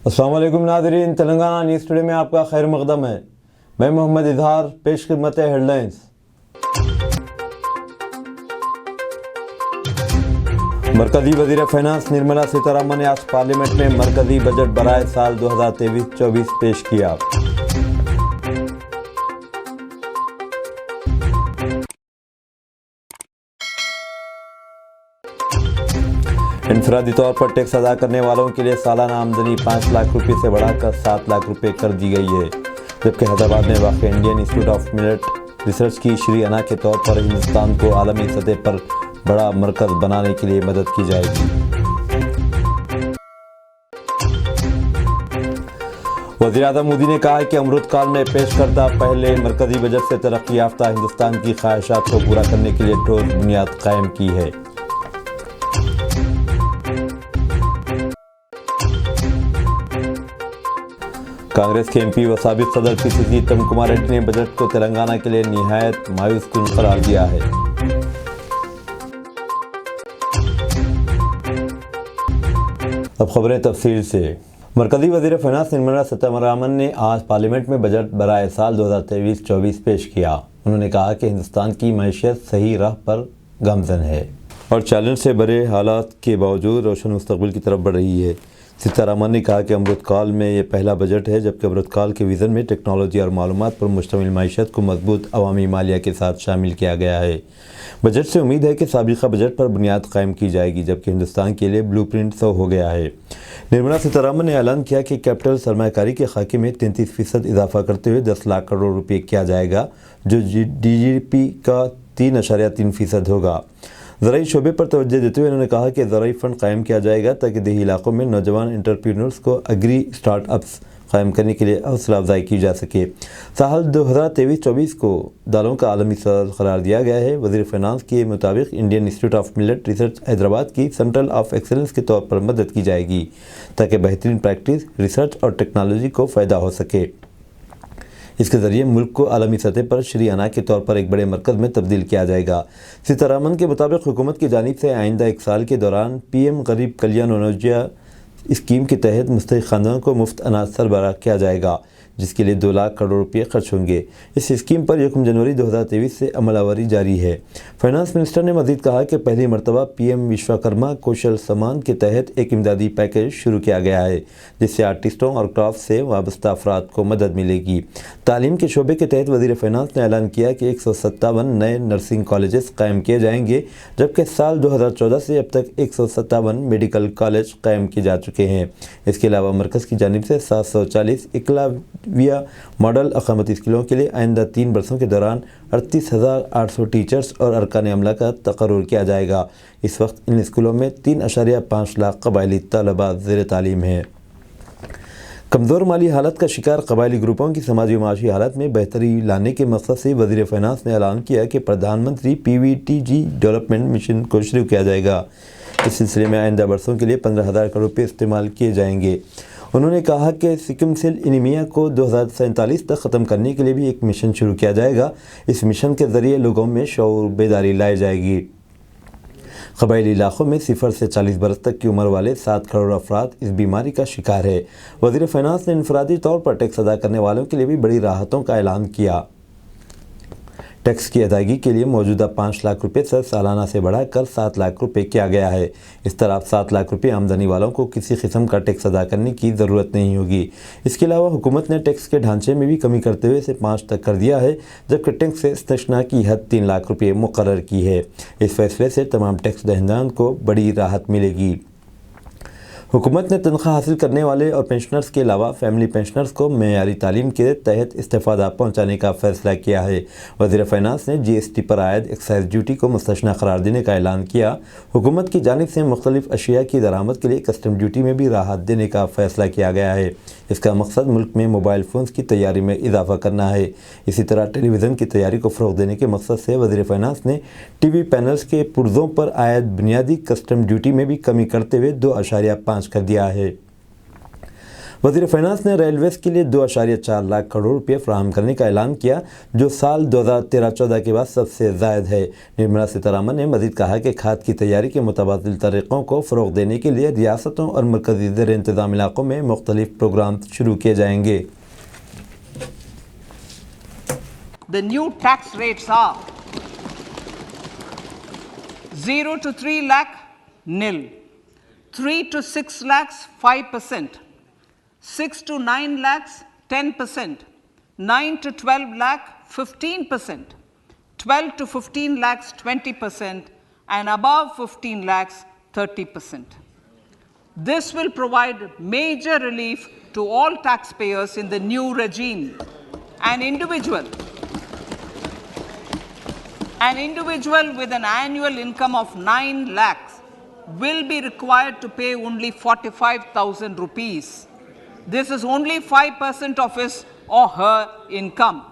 अस्सलाम वालेकुम नाज़रीन, तेलंगाना न्यूज़ टुडे में आपका खैर मक़दम है। मैं मोहम्मद इजहार, पेश खिदमत हेडलाइंस। मरकज़ी वज़ीर फाइनेंस निर्मला सीतारमण ने आज पार्लियामेंट में मरकज़ी बजट बराए साल 2023-24 पेश किया। इनफरादी तौर पर टैक्स अदा करने वालों के लिए सालाना आमदनी 5 लाख रुपये से बढ़ाकर 7 लाख रुपये कर दी गई है, जबकि हैदराबाद में वाक़ Indian institute of millet research की श्री अना के तौर पर हिंदुस्तान को आलमी सतह पर बड़ा मरकज़ बनाने के लिए मदद की जाएगी। वज़ीर-ए-आज़म मोदी ने कहा है कि अमृतकाल में पेश करदा पहले मरकज़ी बजट से तरक्की याफ्ता हिंदुस्तान की ख्वाहिशात को पूरा करने के लिए ठोस बुनियाद कायम की है। कांग्रेस के एमपी व साबिक सदर पीसीसी उत्तम कुमार रेड्डी ने बजट को तेलंगाना के लिए निहायत मायूस कुन करार दिया है। अब खबरें तफसील से। मरकज़ी वज़ीर फाइनेंस निर्मला सीतारमण ने आज पार्लियामेंट में बजट बराए साल 2023-24 पेश किया। उन्होंने कहा कि हिंदुस्तान की मैशियत सही राह पर गामज़न है और चैलेंज से भरे हालात के बावजूद रोशन मुस्तकबिल की तरफ बढ़ रही है। सीतारमण ने कहा कि अमृतकाल में ये पहला बजट है जबकि अमृतकाल के विज़न में टेक्नोलॉजी और मालूमात पर मुश्तमिल मैशत को मजबूत अवामी मालिया के साथ शामिल किया गया है। बजट से उम्मीद है कि साबिक़ा बजट पर बुनियाद कायम की जाएगी, जबकि हिंदुस्तान के लिए ब्लूप्रिंट 100 हो गया है। निर्मला सीतारमण ने ऐलान किया कि कैपिटल सरमायाकारी के खाके में 33% इजाफा करते हुए 10 लाख करोड़ रुपये किया जाएगा, जो GDP का 3.3% होगा। ज़राई शोबे पर तवज्जो देते हुए उन्होंने कहा कि ज़राई फ़ंड कायम किया जाएगा ताकि देही इलाकों में नौजवान एंटरप्रेन्योर्स को एग्री स्टार्टअप्स कायम करने के लिए हौसला अफजाई की जा सके। साल 2023-24 को दालों का आलमी साल करार दिया गया है। वज़ीर फाइनेंस के मुताबिक Indian institute of millet research Hyderabad की सेंटर ऑफ एक्सेलेंस के तौर पर मदद की जाएगी ताकि बेहतरीन प्रैक्टिस, रिसर्च और टेक्नोलॉजी को फ़ायदा हो सके। इसके ज़रिए मुल्क को आलमी सतह पर श्री अना के तौर पर एक बड़े मरकज़ में तब्दील किया जाएगा। सीतारमण के मुताबिक हुकूमत की जानिब से आइंदा 1 साल के दौरान PM गरीब कल्याण योजना स्कीम के तहत मुस्तहिक़ ख़ानदानों को मुफ्त अनाज सरबराह किया जाएगा, जिसके लिए 2 लाख करोड़ रुपये खर्च होंगे। इस स्कीम पर 1 जनवरी 2023 से अमलावरी जारी है। फाइनेंस मिनिस्टर ने मज़ीद कहा कि पहली मरतबा PM विश्वकर्मा कौशल सम्मान के तहत एक इमदादी पैकेज शुरू किया गया है, जिससे आर्टिस्टों और क्राफ्ट से वाबस्ता अफराद को मदद मिलेगी। तालीम के शोबे के तहत वज़ीर फाइनेंस ने ऐलान किया कि 157 नए नर्सिंग कॉलेजेस कायम किए जाएंगे, जबकि साल 2014 से अब तक 157 मेडिकल कॉलेज कायम किए जा चुके हैं। इसके अलावा मरकज़ की जानिब से 740 एकलव्य मॉडल अक़ामती स्कूलों के लिए आइंदा 3 बरसों के दौरान 38,800 टीचर्स और अरकान अमला का तक़र्रुर किया जाएगा। इस वक्त इन स्कूलों में 3.5 लाख कबायली तलबा ज़ेर तालीम हैं। कमज़ोर माली हालत का शिकार कबायली ग्रुपों की समाजी व माशी हालत में बेहतरी लाने के मकसद से वज़ीर फाइनेंस ने ऐलान किया कि प्रधानमंत्री PVTG डेवलपमेंट मिशन को शुरू किया जाएगा। इस सिलसिले में आइंदा बरसों के लिए 15,000 करोड़ रुपये इस्तेमाल किए जाएंगे। उन्होंने कहा कि सिकम सेल एनीमिया को 2047 तक ख़त्म करने के लिए भी एक मिशन शुरू किया जाएगा। इस मिशन के ज़रिए लोगों में शऊर बेदारी लाई जाएगी। कबायली इलाक़ों में 0 से 40 बरस तक की उम्र वाले 7 करोड़ अफराद इस बीमारी का शिकार है। वज़ीर फाइनेंस ने इनफरादी तौर पर टैक्स अदा करने वालों के लिए भी बड़ी राहतों का ऐलान किया। टैक्स की अदायगी के लिए मौजूदा 5 लाख रुपये से सालाना से बढ़ाकर 7 लाख रुपये किया गया है। इस तरह 7 लाख रुपये आमदनी वालों को किसी किस्म का टैक्स अदा करने की ज़रूरत नहीं होगी। इसके अलावा हुकूमत ने टैक्स के ढांचे में भी कमी करते हुए इसे 5 तक कर दिया है, जबकि टैक्स से इस्तिस्ना की हद 3 लाख रुपये मुकर्रर की है। इस फैसले से तमाम टैक्स दहिंदान को बड़ी राहत मिलेगी। हुकूमत ने तनख्वाह हासिल करने वाले और पेंशनर्स के अलावा फैमिली पेंशनर्स को मेयारी तालीम के तहत इस्तेफ़ादा पहुँचाने का फ़ैसला किया है। वज़ीर फाइनेंस ने GST पर आयद एक्साइज ड्यूटी को मुस्तस्ना करार देने का ऐलान किया। हुकूमत की जानिब से मुख्तलिफ़ अशिया की दरामद के लिए कस्टम ड्यूटी में भी राहत देने का फ़ैसला किया गया है। इसका मकसद मुल्क में मोबाइल फ़ोन्स की तैयारी में इजाफ़ा करना है। इसी तरह टेलीविज़न की तैयारी को फ़रोग़ देने के मकसद से वज़ीर फाइनेंस ने TV पैनल्स के पुर्ज़ों पर आयद बुनियादी कस्टम ड्यूटी में भी कमी करते हुए 2.5 कर दिया है। वज़ीर फाइनेंस ने रेलवेज के लिए 2.4 लाख करोड़ रुपये फराहम करने का ऐलान किया, जो साल 2013-14 के बाद सबसे ज़ायद है। निर्मला सीतारमण ने मज़ीद कहा कि खाद की तैयारी के मुतबादिल तरीक़ों को फ़रोग़ देने के लिए रियासतों और मरकज़ी ज़ेर इंतज़ाम इलाक़ों में मुख्तलिफ प्रोग्राम शुरू किए जाएंगे। The new tax rates are 0 to 3 lakh, nil. 3 to 6 lakhs, 5%. 6 to 9 lakhs, 10%. 9 to 12 lakh, 15%. 12 to 15 lakhs, 20%. And above 15 lakhs, 30%. This will provide major relief to all taxpayers in the new regime. An individual with an annual income of 9 lakhs will be required to pay only 45,000 rupees. This is only 5% of his or her income.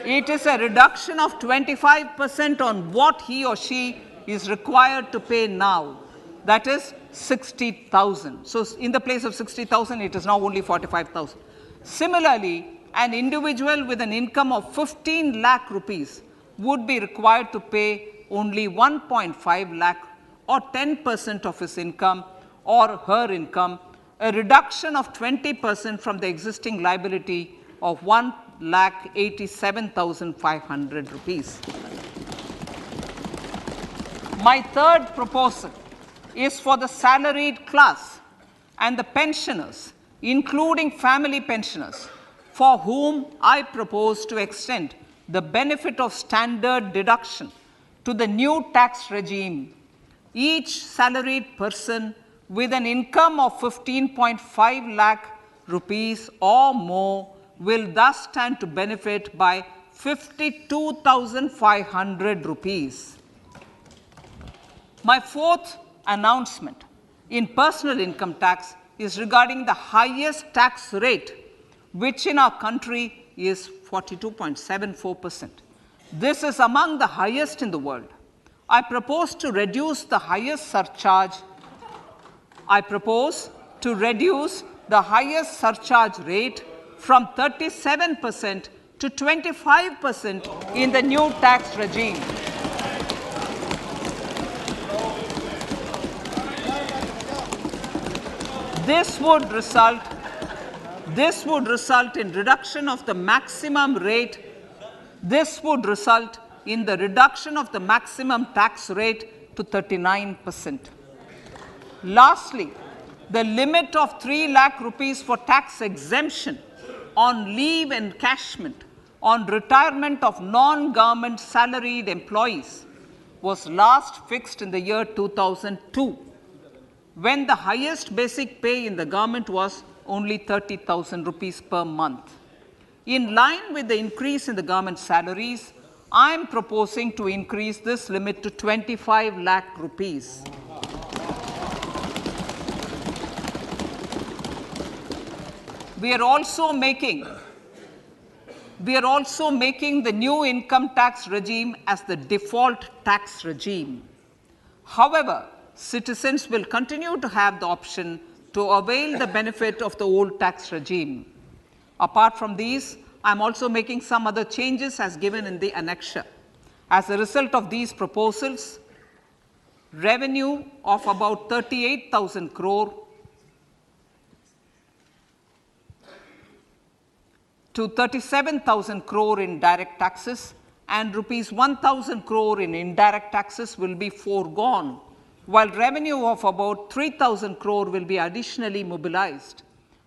It is a reduction of 25% on what he or she is required to pay now. That is 60,000. So in the place of 60,000, it is now only 45,000. Similarly, an individual with an income of 15 lakh rupees would be required to pay only 1.5 lakh or 10% of his income or her income, a reduction of 20% from the existing liability of 1,87,500 rupees. My third proposal is for the salaried class and the pensioners, including family pensioners, for whom I propose to extend the benefit of standard deduction to the new tax regime. Each salaried person with an income of 15.5 lakh rupees or more will thus stand to benefit by 52,500 rupees. My fourth announcement in personal income tax is regarding the highest tax rate, which in our country is 42.74%. This is among the highest in the world. I propose to reduce the highest surcharge rate from 37% to 25% in the new tax regime. This would result in reduction of the maximum rate. This would result in the reduction of the maximum tax rate to 39%. Lastly, the limit of 3 lakh rupees for tax exemption on leave encashment on retirement of non-government salaried employees was last fixed in the year 2002, when the highest basic pay in the government was only 30,000 rupees per month. In line with the increase in the government salaries, I am proposing to increase this limit to 25 lakh rupees. We are also making the new income tax regime as the default tax regime. However, citizens will continue to have the option to avail the benefit of the old tax regime. Apart from these, I am also making some other changes as given in the annexure. As a result of these proposals, revenue of about 38,000 crore to 37,000 crore in direct taxes and rupees 1,000 crore in indirect taxes will be foregone, while revenue of about 3,000 crore will be additionally mobilized.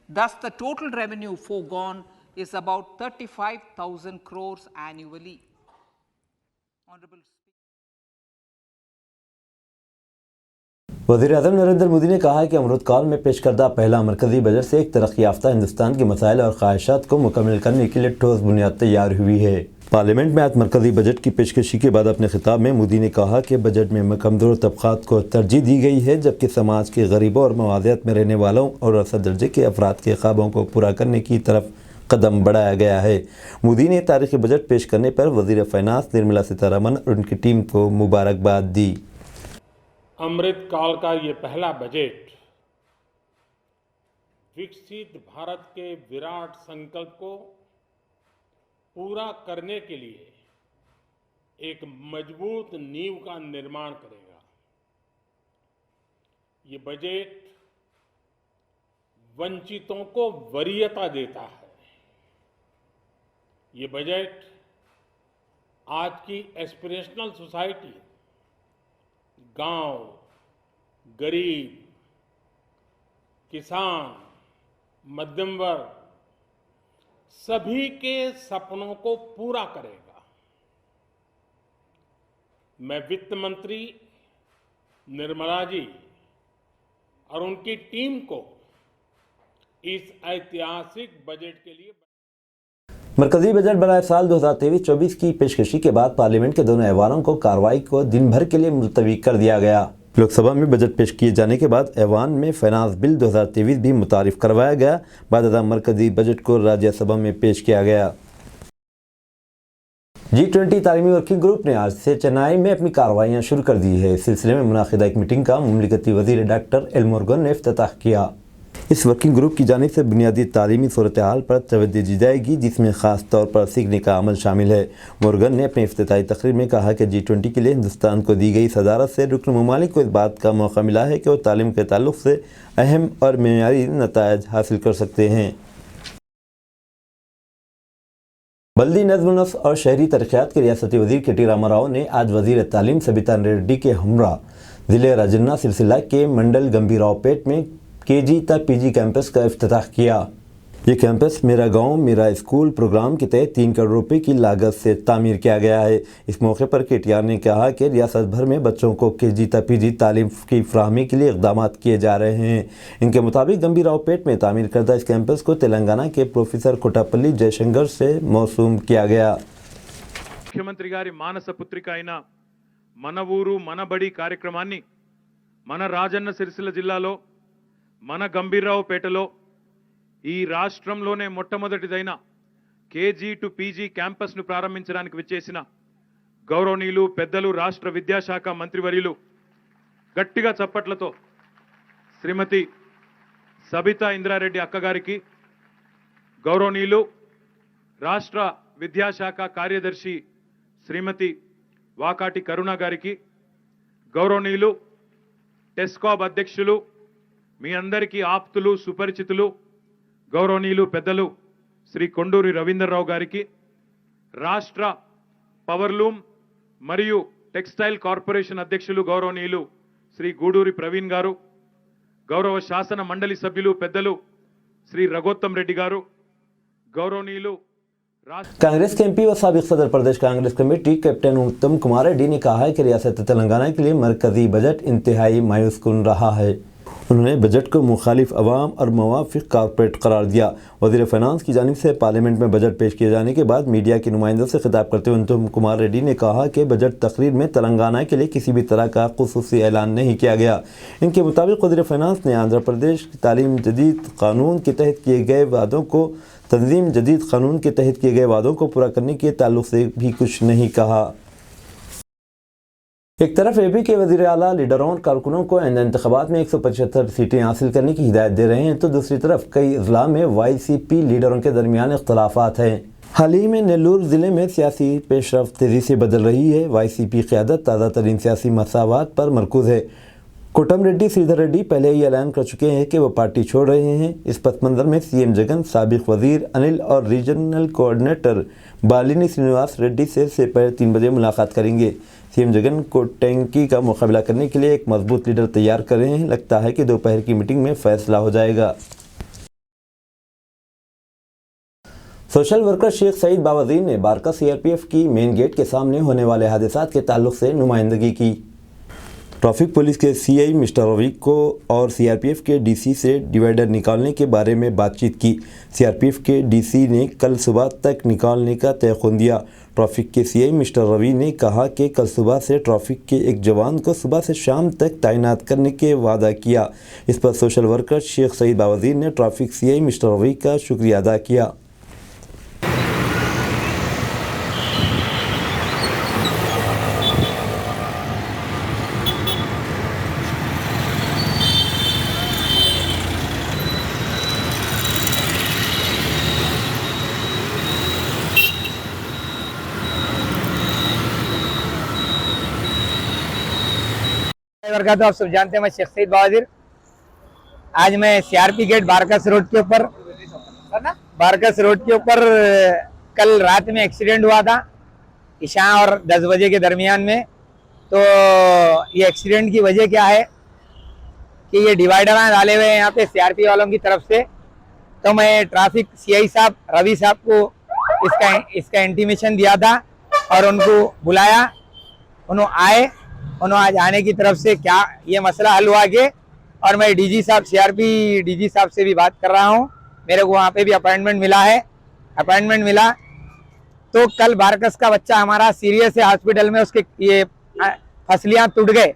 Thus, the total revenue foregone is about 35,000 crores annually. Honorable वज़ीर-ए-आज़म नरेंद्र मोदी ने कहा है कि अमृतकाल में पेश करदा पहला मरकज़ी बजट से एक तरक्की याफ्ता हिंदुस्तान के मसाइल और ख्वाहिशात को मुकम्मल करने के लिए ठोस बुनियाद तैयार हुई है। पार्लियामेंट में आज मरकज़ी बजट की पेशकशी के बाद अपने खिताब में मोदी ने कहा कि बजट में कमज़ोर तबक़ात को तरजीह दी गई है, जबकि समाज के गरीबों और मवाज़ियत में रहने वालों और औसत दर्जे के अफराद के ख्वाबों को पूरा करने की तरफ कदम बढ़ाया गया है। मोदी ने तारीख़ी बजट पेश करने पर वज़ीर फाइनेंस निर्मला सीतारमण और उनकी टीम को मुबारकबाद दी। अमृतकाल का ये पहला बजट विकसित भारत के विराट संकल्प को पूरा करने के लिए एक मजबूत नींव का निर्माण करेगा। ये बजट वंचितों को वरीयता देता है। ये बजट आज की एस्पिरेशनल सोसाइटी, गांव, गरीब, किसान, मध्यम वर्ग सभी के सपनों को पूरा करेगा। मैं वित्त मंत्री निर्मला जी और उनकी टीम को इस ऐतिहासिक बजट के लिए मरकजी बजट बराए साल 2023-24 की पेशकशी के बाद पार्लियामेंट के दोनों ऐवानों को कार्रवाई को दिन भर के लिए मुलतवी कर दिया गया। लोकसभा में बजट पेश किए जाने के बाद ऐवान में फाइनेंस बिल 2023 भी मुतारिफ करवाया गया। बाद मरकजी बजट को राज्यसभा में पेश किया गया। G20 तालीमी वर्किंग ग्रुप ने आज से चेन्नई में अपनी कार्रवाइयां शुरू कर दी है। इस सिलसिले में मुनाकिदा एक मीटिंग का मुमलिकती वजीर डॉक्टर एल मोर्गन ने इफ्तिताह किया। इस वर्किंग ग्रुप की जानिब से बुनियादी तालीमी सूरत हाल पर तवज्जो दी जाएगी, जिसमें ख़ास तौर पर सीखने का अमल शामिल है। मोर्गन ने अपनी इफ्तिताई तकरीर में कहा कि G20 के लिए हिंदुस्तान को दी गई सदारत से रुकन ममालिक को इस बात का मौका मिला है कि वो तालीम के ताल्लुक़ से अहम और मेयारी नतायज हासिल कर सकते हैं। बल्दी नज़्म नस्र और शहरी तरक्यात के रियासती वज़ीर के टी रामाराव ने आज वज़ीर तालीम सबिता रेड्डी के हमरा ज़िले राजन्ना सिलसिला के मंडल गंभीरावपेट में KG ता PG कैंपस का इफ्तिताह किया। ये कैंपस मेरा गांव मेरा स्कूल प्रोग्राम के तहत 3 करोड़ रुपए की लागत से तामीर किया गया है। इस मौके पर KTR ने कहा कि रियासत भर में बच्चों को KG ता PG तालीम की फराहमी के लिए इक़दाम किए जा रहे हैं। इनके मुताबिक गंभीरावपेट में तामीर करदा इस कैंपस को तेलंगाना के प्रोफेसर कोटापल्ली जयशंकर से मौसूम किया गया। मुख्यमंत्री गारी मानस पुत्रिक అయిన మన ఊరు మన బడి కార్యక్రమాన్ని మన రాజన్న సిరిసిల్ల జిల్లాలో మన గంభీరావుపేటలో ఈ రాష్ట్రంలోనే మొట్టమొదటిదైన KG టు PG క్యాంపస్ను ప్రారంభించడానికి విచ్చేసిన గౌరవనీయులు పెద్దలు రాష్ట్ర విద్యాశాఖ మంత్రివర్యులు గట్టిగా చప్పట్లతో శ్రీమతి సబితా ఇంద్రారెడ్డి అక్కగారికి, గౌరవనీయులు రాష్ట్ర విద్యాశాఖ కార్యదర్శి శ్రీమతి వాకాటి కరుణ గారికి, గౌరవనీయులు టెస్కాబ్ అధ్యక్షులు మీ అందరికీ ఆప్తులు సుపరిచితులు గౌరవనీయులు పెద్దలు శ్రీ కొండూరి రవీంద్రరావు గారికి, రాష్ట్ర పవర్లూమ్ మరియు టెక్స్టైల్ కార్పొరేషన్ అధ్యక్షులు గౌరవనీయులు శ్రీ గూడూరి ప్రవీణ్ గారు, గౌరవ శాసన మండలి సభ్యులు పెద్దలు శ్రీ రఘోత్తమ్ రెడ్డి గారు, గౌరవనీయులు कांग्रेस के MP व साबिक सदर प्रदेश कांग्रेस कमेटी कैप्टन उत्तम कुमार रेड्डी ने कहा है कि रियासत तेलंगाना के लिए मरकजी बजट इंतहाई मायूस कुन रहा है। उन्होंने बजट को मुखालिफ अवाम और मुवाफिक कारपोरेट करार दिया। वज़ीर फाइनेंस की जानिब से पार्लियामेंट में बजट पेश किए जाने के बाद मीडिया के नुमाइंदों से खिताब करते हुए उत्तम कुमार रेड्डी ने कहा कि बजट तकरीर में तेलंगाना के लिए किसी भी तरह का खुसूसी ऐलान नहीं किया गया। इनके मुताबिक वज़ीर फाइनेंस ने आंध्र प्रदेश की तालीम जदीद कानून के तहत किए गए वादों को तंजीम जदीद कानून के तहत किए गए वादों को पूरा करने के ताल्लुक से भी कुछ नहीं कहा। एक तरफ AP के वज़ीर आला लीडरों और कारकुनों को आइंदा इंतखाबात में 175 सीटें हासिल करने की हिदायत दे रहे हैं, तो दूसरी तरफ कई अजला में YCP लीडरों के दरमियान इख्तलाफात हैं। हाल ही में नेल्लूर ज़िले में सियासी पेशरफ्त तेज़ी से बदल रही है। YCP क़यादत ताज़ा तरीन सियासी मसावात पर मरकूज़ है। कोटम रेड्डी श्रीधर रेड्डी पहले ही ऐलान कर चुके हैं कि वो पार्टी छोड़ रहे हैं। इस पस मंज़र में CM जगन, साबिक वज़ीर अनिल और रीजनल कोऑर्डिनेटर बालिनी श्रीनिवास रेड्डी से 3 बजे मुलाकात करेंगे। CM जगन को टैंकी का मुकाबला करने के लिए एक मजबूत लीडर तैयार कर रहे हैं। लगता है कि दोपहर की मीटिंग में फैसला हो जाएगा। सोशल वर्कर शेख सईद बावज़ीर ने बारका CRPF की मेन गेट के सामने होने वाले हादसात के ताल्लुक से नुमाइंदगी की। ट्रैफिक पुलिस के CI मिस्टर रवी को और CRPF के DC से डिवाइडर निकालने के बारे में बातचीत की। CRPF के DC ने कल सुबह तक निकालने का तयख़ुन दिया। ट्रैफिक के CI मिस्टर रवी ने कहा कि कल सुबह से ट्रैफिक के एक जवान को सुबह से शाम तक तैनात करने के वादा किया। इस पर सोशल वर्कर शेख सईद बावज़ीर ने ट्रैफिक CI मिस्टर रवी का शुक्रिया अदा किया। वबरकातुहू। आप सब जानते हैं मैं शेख सईद बहादुर। आज मैं CRP गेट बारकस रोड के ऊपर कल रात में एक्सीडेंट हुआ था इशा और 10 बजे के दरमियान में। तो ये एक्सीडेंट की वजह क्या है कि ये डिवाइडर डाले हुए हैं यहाँ पे CRP वालों की तरफ से। तो मैं ट्रैफिक CI साहब रवि साहब को इसका इंटीमेशन दिया था और उनको बुलाया। उन्होंने आज आने की तरफ से क्या ये मसला हल हुआ के, और मैं DG साहब CRP DG साहब से भी बात कर रहा हूँ। मेरे को वहाँ पे भी अपॉइंटमेंट मिला। तो कल बारकस का बच्चा हमारा सीरियस है हॉस्पिटल में, उसके ये फसलियाँ टूट गए,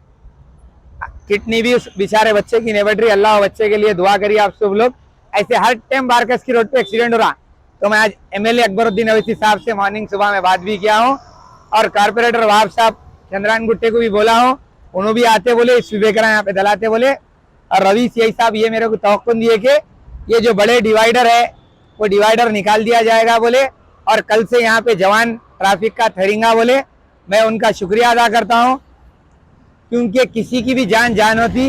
किडनी भी उस बेचारे बच्चे की नेबेटरी। अल्लाह बच्चे के लिए दुआ करिए आप सब लोग। ऐसे हर टाइम बारकस की रोड पे एक्सीडेंट हो रहा। तो मैं आज MLA अकबरुद्दीन अवैसी साहब से मॉर्निंग सुबह में बात भी किया हूँ और कारपोरेटर वहाब साहब चंद्रायन गुट्टे को भी बोला हूँ। उन्होंने भी आते बोले स्पीकर यहाँ पे दलाते बोले। और रवि CI साहब ये मेरे को तवक्कुन दिए कि ये जो बड़े डिवाइडर है वो डिवाइडर निकाल दिया जाएगा बोले, और कल से यहाँ पे जवान ट्रैफिक का ठहरेगा बोले। मैं उनका शुक्रिया अदा करता हूँ, क्योंकि किसी की भी जान होती।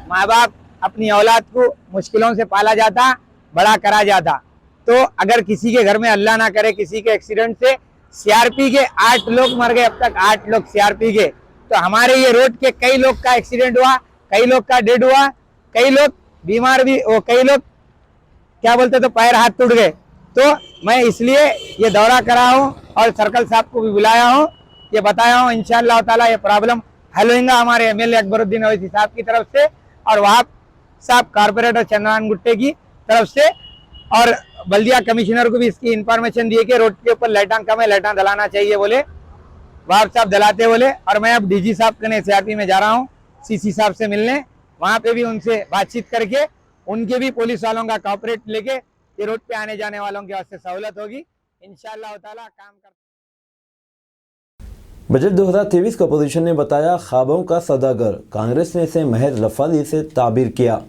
माँ बाप अपनी औलाद को मुश्किलों से पाला जाता, बड़ा करा जाता। तो अगर किसी के घर में अल्लाह ना करे किसी के एक्सीडेंट से CRP के 8 लोग मर गए, अब तक 8 लोग CRP के। तो हमारे ये रोड के कई लोग का एक्सीडेंट हुआ, कई लोग का डेड हुआ, कई लोग बीमार भी, कई लोग क्या बोलते तो पैर हाथ टूट गए। तो मैं इसलिए ये दौरा करा हूँ और सर्कल साहब को भी बुलाया हूँ, ये बताया हूँ इंशाअल्लाह ताला ये प्रॉब्लम हल होगा हमारे MLA अकबरुद्दीन अवैसी साहब की तरफ से और वहाब साहब कारपोरेटर चंद्रायन गुट्टे की तरफ से। और बल्दिया कमिश्नर को भी इसकी इंफॉर्मेशन दिए कि रोड के ऊपर लाइटां कम है, लाइटां दलाना चाहिए बोले। वहाब साहब दलाते बोले। और मैं अब DG साहब के CRP में जा रहा हूँ CC साहब से मिलने, वहाँ पे भी उनसे बातचीत करके उनके भी पुलिस वालों का कॉपरेट लेके ये रोड पे आने जाने वालों के वास्ते सहूलत होगी इंशाअल्लाह ताला। काम कर बजट 2023 को अपोजिशन ने बताया ख्वाबों का सौदागर, कांग्रेस ने इसे महज लफाजी से ताबीर किया।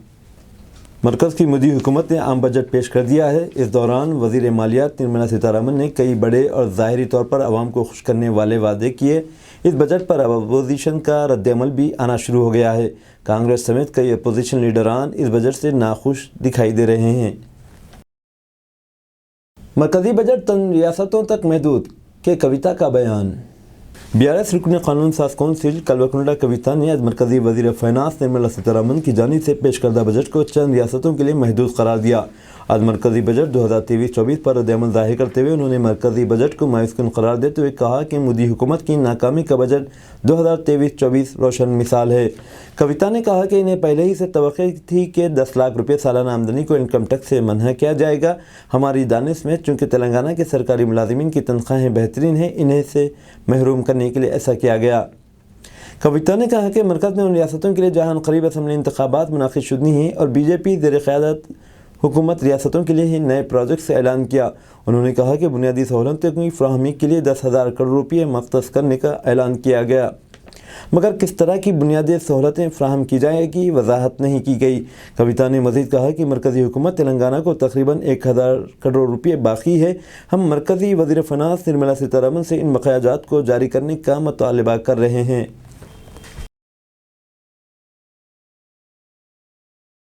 मरकज़ की मोदी हुकूमत ने आम बजट पेश कर दिया है। इस दौरान वज़ीर मालियात निर्मला सीतारमन ने कई बड़े और ज़ाहिरी तौर पर आवाम को खुश करने वाले वादे किए। इस बजट पर अब अपोजिशन का रद्दअमल भी आना शुरू हो गया है। कांग्रेस समेत कई अपोजिशन लीडरान इस बजट से नाखुश दिखाई दे रहे हैं। मरकज़ी बजट तन रियासतों तक महदूद के कविता का बयान। BRS रुकन कानून साज कौंसिल कलवकुंडा कविता ने आज मरकज़ी वज़ीर फ़ाइनांस निर्मला सीतारमन की जानिब से पेश करदा बजट को चंद रियासतों के लिए महदूद करार दिया। आज मरकज़ी बजट 2023-24 पर रद्दअमल ज़ाहिर करते हुए उन्होंने मरकज़ी बजट को मायूसकुन करार देते हुए कहा कि मोदी हुकूमत की नाकामी का बजट 2023-24 रोशन मिसाल है। कविता ने कहा कि इन्हें पहले ही से तवक्को थी कि 10 लाख रुपये सालाना आमदनी को इनकम टैक्स से मन्हा किया जाएगा। हमारी दानिश में चूँकि तेलंगाना के सरकारी मुलाजिमीन की तनख्वाहें बेहतरीन हैं, इन्हें से महरूम करने के लिए ऐसा किया गया। कविता ने कहा कि मरकज़ ने उन रियासतों के लिए जहाँ करीब असम्बली इंतखाबात मुनाक़िद शुदनी हैं और BJP ज़ेर क़यादत हुकूमत रियासतों के लिए ही नए प्रोजेक्ट से ऐलान किया। उन्होंने कहा कि बुनियादी सहूलतों की फ़राहमी के लिए 10,000 करोड़ रुपये मख्तस करने का ऐलान किया गया, मगर किस तरह की बुनियादी सहूलतें फ़राहम की जाएगी वजाहत नहीं की गई। कविता ने मज़ीद कहा कि मरकज़ी हुकूमत तेलंगाना को तकरीबन 1,000 करोड़ रुपये बाकी है। हम मरकज़ी वज़ीर फ़ाइनांस निर्मला सीतारमन से इन बकायाजात को जारी करने का मुतालबा कर रहे हैं।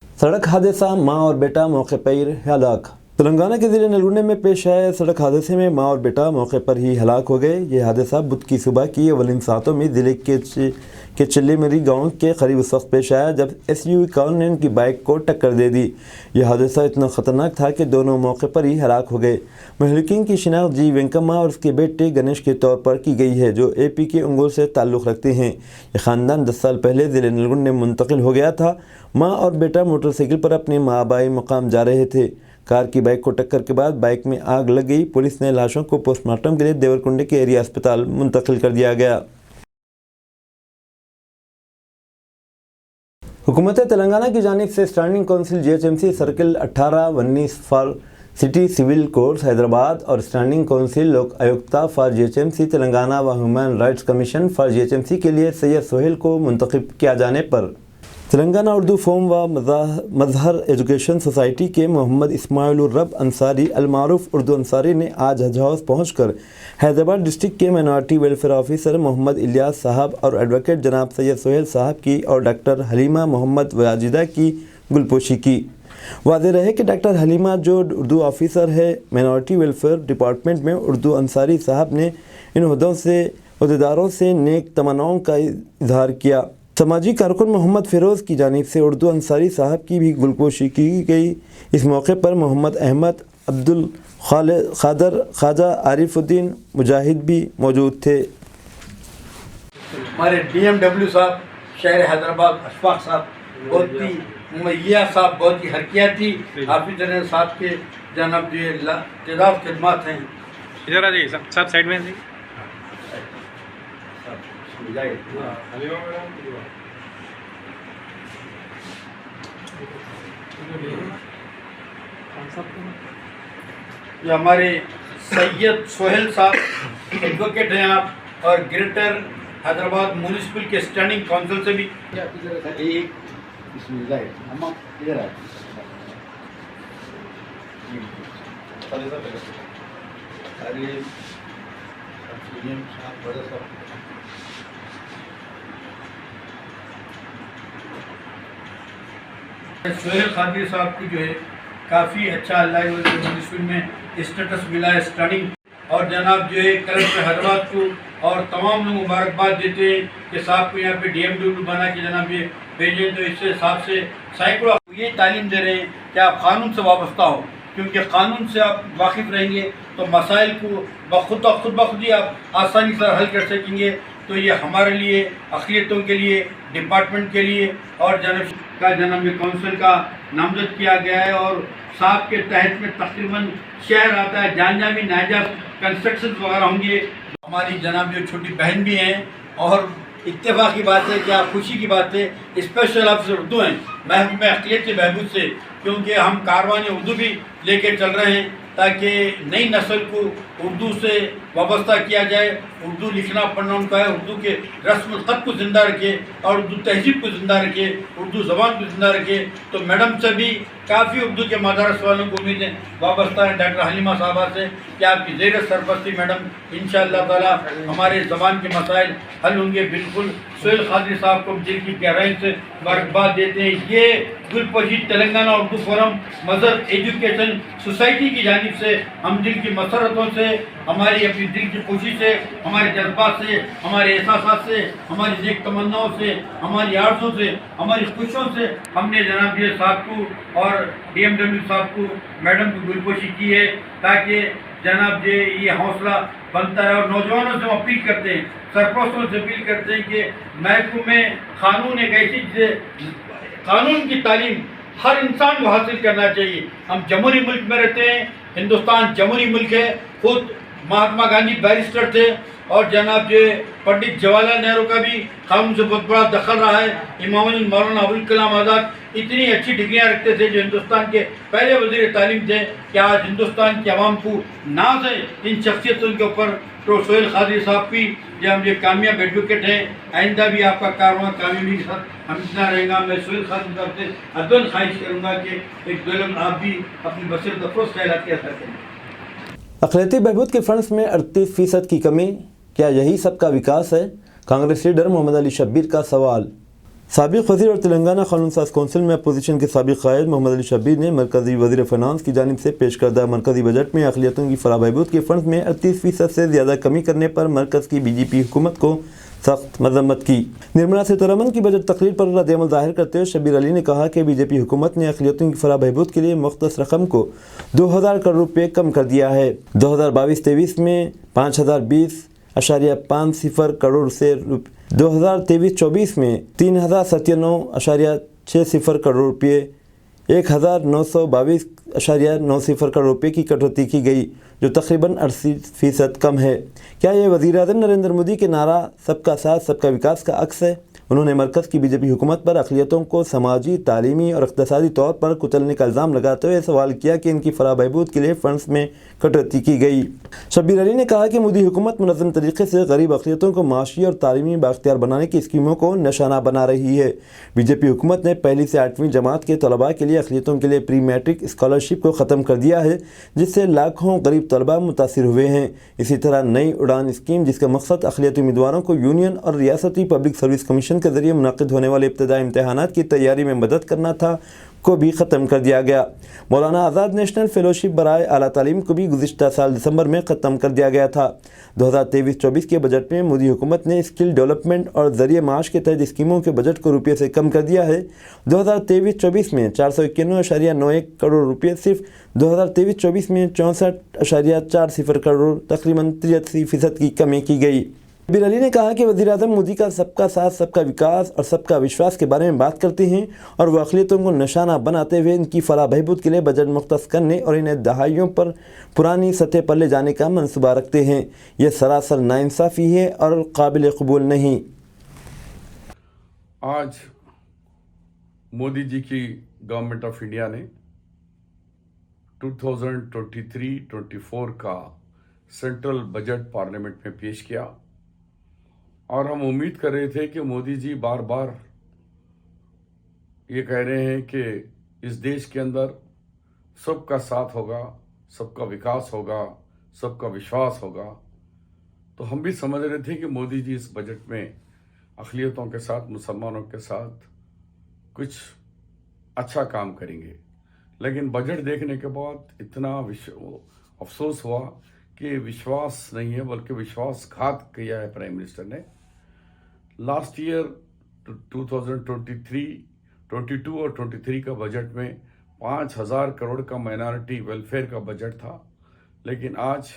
सड़क हादसा, मां और बेटा मौके पर हलाक। तेलंगाना के ज़िले नलगुंडे में पेश आए सड़क हादसे में मां और बेटा मौके पर ही हलाक हो गए। ये हादसा बुध की सुबह की अवलिन सातों में ज़िले के चिल्लीमरी गांव के करीब उस वक्त पेश आया जब SUV कार ने उनकी बाइक को टक्कर दे दी। यह हादसा इतना ख़तरनाक था कि दोनों मौके पर ही हलाक हो गए। महलूकीन की शिनाख्त जी वेंकम्मा और उसके बेटे गणेश के तौर पर की गई है, जो AP के अंगूर से ताल्लुक़ रखते हैं। यह ख़ानदान 10 साल पहले ज़िले नलगुंडे में मुंतकिल हो गया था। माँ और बेटा मोटरसाइकिल पर अपने माँ-बाई मुकाम जा रहे थे। कार की बाइक को टक्कर के बाद बाइक में आग लग गई। पुलिस ने लाशों को पोस्टमार्टम के लिए देवरकुंडे के एरिया अस्पताल मुंतकिल कर दिया गया। हुकूमत तेलंगाना की जानिब से standing council GHMC circle 18-19 for city civil courts Hyderabad और standing council Lokayukta for GHMC Telangana व human rights commission for GHMC के लिए सैयद सोहेल को मुंतखब किया जाने पर تلنگانہ اردو فوم و مظہر ایجوکیشن سوسائٹی کے محمد اسماعیل الرب انصاری المعروف اردو انصاری نے آج حج ہاؤس پہنچ کر حیدرآباد ڈسٹرکٹ کے مائنارٹی ویلفیئر آفیسر محمد الیاس صاحب اور ایڈوکیٹ جناب سید سہیل صاحب کی اور ڈاکٹر حلیمہ محمد واجدہ کی گلپوشی کی۔ واضح رہے کہ ڈاکٹر حلیمہ جو اردو آفیسر ہے مائنارٹی ویلفیئر ڈپارٹمنٹ میں، اردو انصاری صاحب نے ان عہدیداروں سے نیک تمناؤں کا اظہار کیا۔ سماجی کارکن محمد فیروز کی جانب سے اردو انصاری صاحب کی بھی گلپوشی کی گئی۔ اس موقع پر محمد احمد، عبد القادر، خواجہ عارف الدین مجاہد بھی موجود تھے۔ ہمارے DMW صاحب شہر حیدرآباد اشفاق صاحب بہت ہی ممیا صاحب بہت ہی حرکیاتی حافظ صاحب کے جناب جو تعداد خدمات ہیں۔ ادھر آ جائیے سب سائڈ میں جو ہمارے سید سہیل صاحب ایڈوکیٹ ہیں آپ، اور گریٹر حیدرآباد میونسپل کے اسٹینڈنگ کونسل سے بھی سہیل قادری صاحب کو جو ہے کافی اچھا اللہ میونسپل میں اسٹیٹس ملا ہے اسٹارٹنگ، اور جناب جو ہے کلکٹر حیدرآباد کو اور تمام لوگ مبارکباد دیتے ہیں کہ صاحب کو یہاں پہ DMW بنا کے جناب یہ بھیجیں، تو اس سے صاحب سے سینکڑوں یہ تعلیم دے رہے ہیں کہ آپ قانون سے وابستہ ہو، کیونکہ قانون سے آپ واقف رہیں گے تو مسائل کو خود بخود ہی آپ آسانی سے حل کر سکیں گے۔ تو یہ ہمارے لیے، اقلیتوں کے لیے، ڈپارٹمنٹ کے لیے اور جناب کونسل کا نامزد کیا گیا ہے، اور صاحب کے تحت میں تقریباً شہر آتا ہے، جہاں بھی ناجائز کنسٹرکشن وغیرہ ہوں گے۔ ہماری جناب جو چھوٹی بہن بھی ہیں، اور اتفاق کی بات ہے، کیا خوشی کی بات ہے، اسپیشل آفیسر اردو ہیں محکمہ اقلیت کے بہبود سے، کیونکہ ہم کاروان اردو بھی لے کے چل رہے ہیں تاکہ نئی نسل کو اردو سے وابستہ کیا جائے، اردو لکھنا پڑھنا ان کا ہے، اردو کے رسم الخط کو زندہ رکھے اور اردو تہذیب کو زندہ رکھے، اردو زبان کو زندہ رکھے۔ تو میڈم سے بھی کافی اردو کے مدارس والوں کو امید ہے وابستہ ہیں، ڈاکٹر حلیمہ صاحبہ سے، کہ آپ کی زیر سرپرستی میڈم انشاءاللہ تعالی ہمارے زبان کے مسائل حل ہوں گے۔ بالکل سہیل قادری صاحب کو دل کی گہرائی سے مبارکباد دیتے ہیں۔ یہ گلپوشی تلنگانہ اردو فورم مظہر ایجوکیشن سوسائٹی کی جانب سے ہم دل کی مسرتوں سے، ہماری اپنی دل کی خوشی سے، ہمارے جذبات سے، ہمارے احساسات سے، ہماری نیک تمناؤں سے، ہماری آرزوں سے، ہماری خوشیوں سے ہم نے جناب یہ صاحب کو اور DMW صاحب کو میڈم کو گلپوشی کی ہے، تاکہ جناب یہ حوصلہ بنتا ہے۔ اور نوجوانوں سے ہم اپیل کرتے ہیں، سرپرستوں سے اپیل کرتے ہیں کہ محکمہ میں قانون ایک ایسی چیز ہے، قانون کی تعلیم ہر انسان کو حاصل کرنا چاہیے۔ ہم جمہوری ملک میں رہتے ہیں، ہندوستان جمہوری ملک ہے، خود مہاتما گاندھی بیرسٹر تھے، اور جناب پنڈت جواہر لال نہرو کا بھی قانون سے بہت بڑا دخل رہا ہے۔ امام مولانا ابوالکلام آزاد اتنی اچھی ڈگریاں رکھتے تھے، جو ہندوستان کے پہلے وزیر تعلیم تھے، کہ آج ہندوستان کی عوام کو ناز ہے ان شخصیتوں کے اوپر۔ تو سہیل قادری صاحب بھی جو کامیاب ایڈوکیٹ ہیں، آئندہ بھی آپ کا کارواں کامیابی کے ساتھ ہمیشہ رہے گا۔ میں سہیل قادری صاحب سے ادب خواہش کروں گا کہ ایک دولت آپ بھی اپنی بصیرت افروز خیالات کے اثر کریں۔ اقلیتی بہبود کے فنڈز میں 38% کی کمی، کیا یہی سب کا وکاس ہے؟ کانگریس لیڈر محمد علی شبیر کا سوال۔ سابق وزیر اور تلنگانہ قانون ساز کونسل میں اپوزیشن کے سابق قائد محمد علی شبیر نے مرکزی وزیر فنانس کی جانب سے پیش کردہ مرکزی بجٹ میں اقلیتوں کی فلاح بہبود کے فنڈز میں 38% سے زیادہ کمی کرنے پر مرکز کی BJP حکومت کو سخت مذمت کی۔ نرملا سیتارمن کی بجٹ تقریر پر رد عمل ظاہر کرتے ہوئے شبیر علی نے کہا کہ BJP حکومت نے اقلیتوں کی فلاح بہبود کے لیے مختص رقم کو 2000 کروڑ روپے کم کر دیا ہے۔ 2022-23 میں 5020.50 کروڑ سے 2023-24 میں 3097.60 کروڑ روپے 1922.90 کروڑ روپے کی کٹوتی کی گئی، جو تقریباً 80% کم ہے۔ کیا یہ وزیر اعظم نریندر مودی کے نعرہ سب کا ساتھ سب کا وکاس کا عکس ہے؟ उन्होंने मरकज़ की बीजेपी हुकूमत पर अक़लियतों को समाजी, तालीमी और इक़्तिसादी तौर पर कुचलने का इल्ज़ाम लगाते हुए सवाल किया कि इनकी फलाह बहबूद के लिए फ़ंड्स में कटौती की गई। शब्बीर अली ने कहा कि मोदी हुकूमत मुनज़्ज़म तरीके से गरीब अक़लियतों को माशी और तालीमी बाख्तियार बनाने की स्कीमों को निशाना बना रही है। बीजेपी हुकूमत ने पहली से 8वीं जमात के तलबा के लिए अक़लियतों के लिए प्री मैट्रिक स्कॉलरशिप को ख़त्म कर दिया है, जिससे लाखों गरीब तलबा मुतासिर हुए हैं। इसी तरह नई उड़ान स्कीम, जिसका मकसद अक़लियती उम्मीदवारों को यूनियन और रियासती पब्लिक सर्विस कमीशन के ज़रिए मुनक़िद होने वाले इब्तिदाई इम्तहानात की तैयारी में मदद करना था, को भी ख़त्म कर दिया गया। मौलाना आज़ाद नेशनल फ़ेलोशिप बराए आला तालीम को भी गुज़िश्ता साल दिसंबर में ख़त्म कर दिया गया था। 2023-24 के बजट में मोदी हुकूमत ने स्किल डेवलपमेंट और ज़रिए माश के तहत स्कीमों के बजट को रुपये से कम कर दिया है। 2023-24 में 491.91 करोड़ रुपये सिर्फ 2023-24 में 64.40 करोड़, तकरीबन 83% की कमी की गई। शब्बीर अली ने कहा कि वज़ीर-ए-आज़म मोदी का सबका साथ, सबका विकास और सबका विश्वास के बारे में बात करते हैं और वह अक़लियतों को निशाना बनाते हुए इनकी फलाह बहबूद के लिए बजट मुख्तस करने और इन्हें दहाइयों पर पुरानी सतह पर ले जाने का मंसूबा रखते हैं। यह सरासर नाइंसाफ़ी है और काबिल कबूल नहीं। आज मोदी जी की गवर्नमेंट ऑफ इंडिया ने 2023-24 का सेंट्रल बजट पार्लियामेंट में पेश किया और हम उम्मीद कर रहे थे कि मोदी जी बार बार ये कह रहे हैं कि इस देश के अंदर सबका साथ होगा, सबका विकास होगा, सबका विश्वास होगा, तो हम भी समझ रहे थे कि मोदी जी इस बजट में अक़लियतों के साथ, मुसलमानों के साथ कुछ अच्छा काम करेंगे। लेकिन बजट देखने के बाद इतना अफसोस हुआ कि विश्वास नहीं है बल्कि विश्वासघात किया है प्राइम मिनिस्टर ने। लास्ट ईयर 2023, 22 और 23 का बजट में 5,000 करोड़ का माइनॉरिटी वेलफेयर का बजट था, लेकिन आज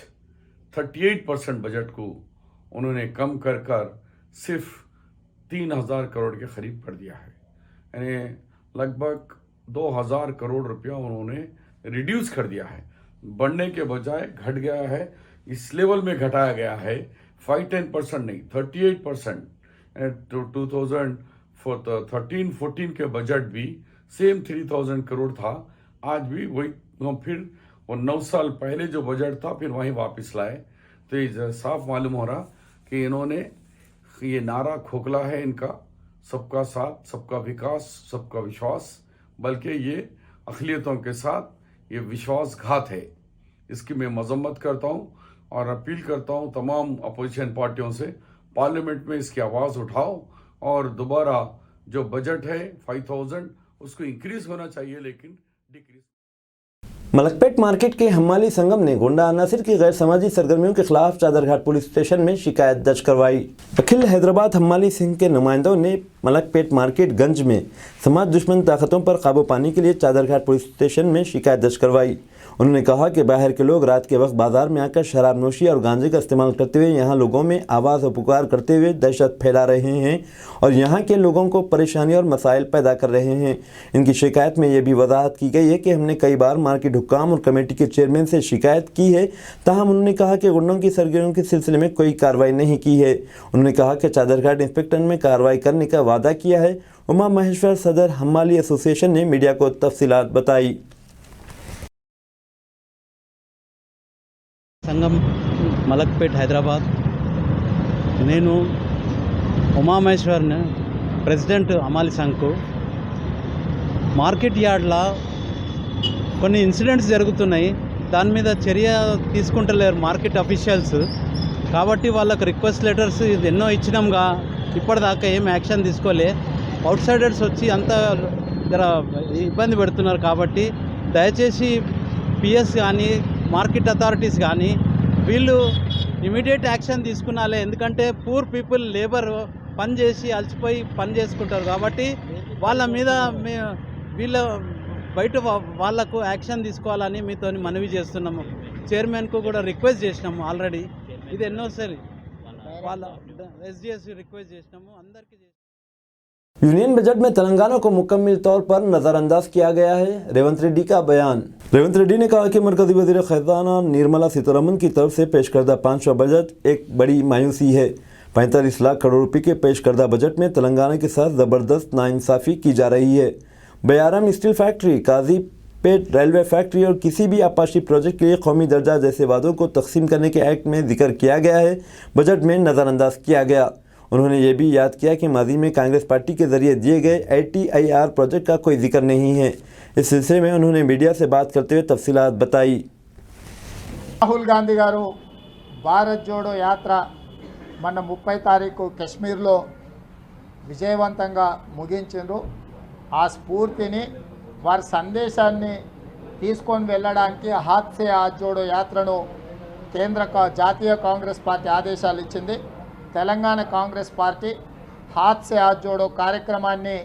38% बजट को उन्होंने कम कर सिर्फ 3,000 करोड़ के करीब कर दिया है। यानी लगभग 2,000 करोड़ रुपया उन्होंने रिड्यूस कर दिया है। बढ़ने के बजाय घट गया है, इस लेवल में घटाया गया है। 5-10% नहीं, 38%। 2013-14 के बजट भी सेम 3,000 करोड़ था, आज भी वही फिर वो 9 साल पहले जो बजट था फिर वहीं वापस लाए। तो ये साफ मालूम हो रहा कि इन्होंने ये नारा खोखला है इनका, सबका साथ, सबका विकास, सबका विश्वास, बल्कि ये अक़लियतों के साथ ये विश्वासघात है। इसकी मैं मजम्मत करता हूँ और अपील करता हूँ तमाम अपोजिशन पार्टियों से, पार्लियामेंट में इसकी आवाज़ उठाओ और दोबारा जो बजट है 5,000 उसको इंक्रीज होना चाहिए, लेकिन डिक्रीज। मलकपेट मार्केट के हम्माली संगम ने गुंडा अनासिर की गैर समाजी सरगर्मियों के खिलाफ चादरघाट पुलिस स्टेशन में शिकायत दर्ज करवाई। अखिल हैदराबाद हम्माली सिंह के नुमाइंदों ने मलकपेट मार्केट गंज में समाज दुश्मन ताकतों पर काबू पाने के लिए चादरघाट पुलिस स्टेशन में शिकायत दर्ज करवाई। उन्होंने कहा कि बाहर के लोग रात के वक्त बाजार में आकर शराब नोशी और गांजे का इस्तेमाल करते हुए यहाँ लोगों में आवाज़ और पुकार करते हुए दहशत फैला रहे हैं और यहाँ के लोगों को परेशानी और मसाइल पैदा कर रहे हैं। इनकी शिकायत में ये भी वजाहत की गई है कि हमने कई बार मार्केट हुक्काम और कमेटी के चेयरमैन से शिकायत की है, ताहम उन्होंने कहा कि गुंडों की सरगर्मियों के सिलसिले में कोई कार्रवाई नहीं की है। उन्होंने कहा कि चादरघाट इंस्पेक्टर में कार्रवाई करने का वादा किया है। उमा महेश्वर सदर हम्माली एसोसिएशन ने मीडिया को तफसीलात बताई। సంఘం మలక్పేట్ హైదరాబాద్. నేను ఉమామహేశ్వర్ని, ప్రెసిడెంట్ అమాలి సంఘ్కు. మార్కెట్ యార్డ్లో కొన్ని ఇన్సిడెంట్స్ జరుగుతున్నాయి, దాని మీద చర్య తీసుకుంటలేరు మార్కెట్ అఫీషియల్స్. కాబట్టి వాళ్ళకు రిక్వెస్ట్ లెటర్స్ ఎన్నో ఇచ్చినాంగా, ఇప్పటిదాకా ఏం యాక్షన్ తీసుకోలే. అవుట్ సైడర్స్ వచ్చి అంతా జర ఇబ్బంది పెడుతున్నారు. కాబట్టి దయచేసి పిఎస్ కానీ మార్కెట్ అథారిటీస్ కానీ వీళ్ళు ఇమీడియట్ యాక్షన్ తీసుకున్నాలే. ఎందుకంటే పూర్ పీపుల్ లేబర్ పని చేసి అలసిపోయి పని చేసుకుంటారు. కాబట్టి వాళ్ళ మీద వీళ్ళ బయట వాళ్ళకు యాక్షన్ తీసుకోవాలని మీతో మనవి చేస్తున్నాము. చైర్మన్కు కూడా రిక్వెస్ట్ చేసినాము ఆల్రెడీ. ఇది ఎన్నోసారి వాళ్ళ ఎస్డిఎస్ రిక్వెస్ట్ చేసినాము అందరికీ. यूनियन बजट में तेलंगाना को मुकम्मल तौर पर नज़रअंदाज किया गया है। रेवंत रेड्डी का बयान। रेवंत रेड्डी ने कहा कि मरकज़ी वज़ीर ख़ज़ाना निर्मला सीतारमन की तरफ से पेश करदा 5वां बजट एक बड़ी मायूसी है। 45 लाख करोड़ रुपए के पेश करदा बजट में तेलंगाना के साथ ज़बरदस्त नाइंसाफ़ी की जा रही है। Bayyaram steel factory, Kazipet railway factory और किसी भी आपाशी प्रोजेक्ट के लिए कौमी दर्जा जैसे वादों को तकसीम करने के एक्ट में जिक्र किया गया है, बजट में नज़रअंदाज किया गया। उन्होंने ये भी याद किया कि माजी में कांग्रेस पार्टी के जरिए दिए गए ATIR प्रोजेक्ट का कोई जिक्र नहीं है। इस सिलसिले में उन्होंने मीडिया से बात करते हुए तफसीलात बताई। రాహుల్ గాంధీ గారు భారత్ జోడో యాత్ర మొన్న 30 తారీఖు కశ్మీర్లో విజయవంతంగా ముగించారు. ఆ స్ఫూర్తిని వారి సందేశాన్ని తీసుకొని వెళ్ళడానికి హాత్ సే హాత్ జోడో యాత్రను జాతీయ కాంగ్రెస్ పార్టీ ఆదేశాలు ఇచ్చింది. తెలంగాణ కాంగ్రెస్ పార్టీ హాత్ సే హాత్ జోడో కార్యక్రమాన్ని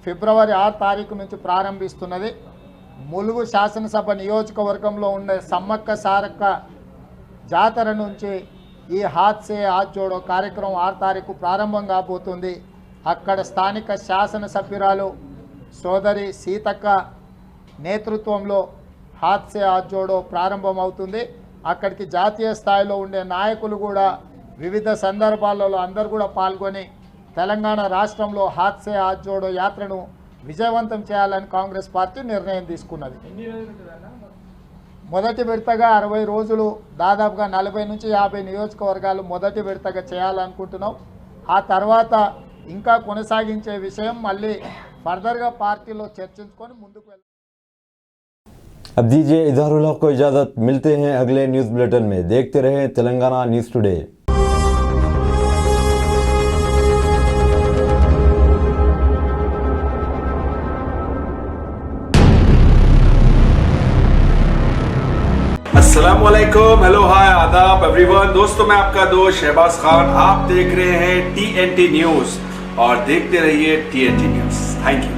ఫిబ్రవరి 6 తారీఖు నుంచి ప్రారంభిస్తున్నది. ములుగు శాసనసభ నియోజకవర్గంలో ఉండే సమ్మక్క సారక్క జాతర నుంచి ఈ హాత్ సే హాత్ జోడో కార్యక్రమం 6 తారీఖు ప్రారంభం కాబోతుంది. అక్కడ స్థానిక శాసనసభ్యురాలు సోదరి సీతక్క నేతృత్వంలో హాత్ సే హాత్ జోడో ప్రారంభం అవుతుంది. అక్కడికి జాతీయ స్థాయిలో ఉండే నాయకులు కూడా వివిధ సందర్భాలలో అందరూ కూడా పాల్గొని తెలంగాణ రాష్ట్రంలో హాత్ సే హాత్ జోడో యాత్రను విజయవంతం చేయాలని కాంగ్రెస్ పార్టీ నిర్ణయం తీసుకున్నది. మొదటి విడతగా 60 రోజులు, దాదాపుగా 40 నుంచి 50 నియోజకవర్గాలు మొదటి విడతగా చేయాలనుకుంటున్నాం. ఆ తర్వాత ఇంకా కొనసాగించే విషయం మళ్ళీ ఫర్దర్గా పార్టీలో చర్చించుకొని ముందుకు వెళ్ళాలి. अब दीजिए इजहारुल हक को इजाज़त। मिलते हैं अगले न्यूज़ बुलेटिन में। देखते रहें तेलंगाना न्यूज़ टुडे। अस्सलामुअलैकुम, हेलो, हाय, आदाब एवरीवन। दोस्तों, मैं आपका दोस्त शहबाज खान। आप देख रहे हैं TNT न्यूज़ और देखते रहिए TNT न्यूज़। Thank you.